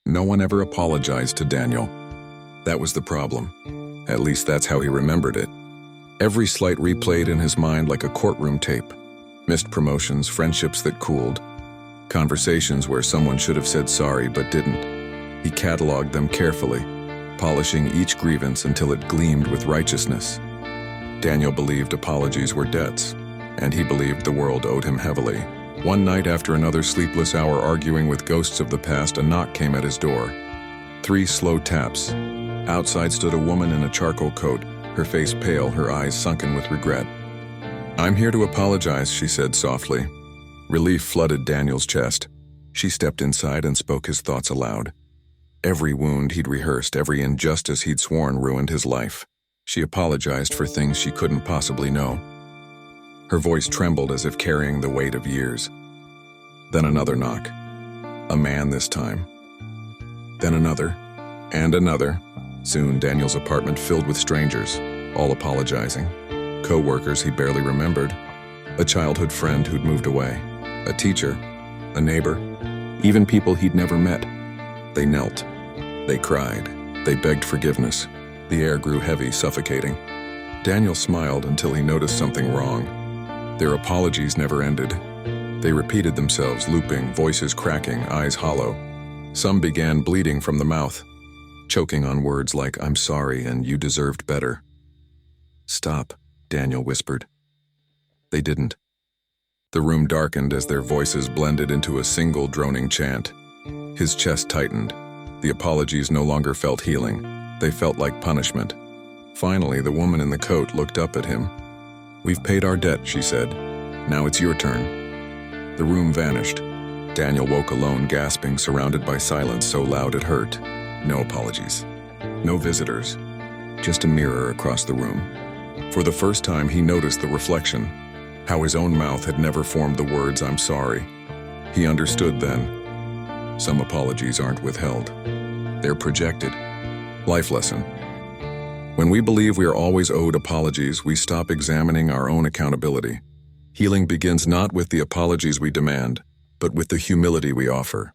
No one ever apologized to Daniel. That was the problem. At least that's how he remembered it. Every slight replayed in his mind like a courtroom tape. Missed promotions, friendships that cooled, conversations where someone should have said sorry but didn't. He cataloged them carefully, polishing each grievance until it gleamed with righteousness. Daniel believed apologies were debts, and he believed the world owed him heavily. One night, after another sleepless hour arguing with ghosts of the past, a knock came at his door. 3 slow taps. Outside stood a woman in a charcoal coat, her face pale, her eyes sunken with regret. "I'm here to apologize," she said softly. Relief flooded Daniel's chest. She stepped inside and spoke his thoughts aloud. Every wound he'd rehearsed, every injustice he'd sworn ruined his life. She apologized for things she couldn't possibly know. Her voice trembled as if carrying the weight of years. Then another knock. A man this time. Then another, and another. Soon Daniel's apartment filled with strangers, all apologizing. Co-workers he barely remembered. A childhood friend who'd moved away. A teacher. A neighbor. Even people he'd never met. They knelt. They cried. They begged forgiveness. The air grew heavy, suffocating. Daniel smiled until he noticed something wrong. Their apologies never ended. They repeated themselves, looping, voices cracking, eyes hollow. Some began bleeding from the mouth, choking on words like, "I'm sorry," and "you deserved better." "Stop," Daniel whispered. They didn't. The room darkened as their voices blended into a single droning chant. His chest tightened. The apologies no longer felt healing. They felt like punishment. Finally, the woman in the coat looked up at him. "We've paid our debt," she said. "Now it's your turn." The room vanished. Daniel woke alone, gasping, surrounded by silence so loud it hurt. No apologies. No visitors. Just a mirror across the room. For the first time, he noticed the reflection. How his own mouth had never formed the words, "I'm sorry." He understood then. Some apologies aren't withheld. They're projected. Life lesson. When we believe we are always owed apologies, we stop examining our own accountability. Healing begins not with the apologies we demand, but with the humility we offer.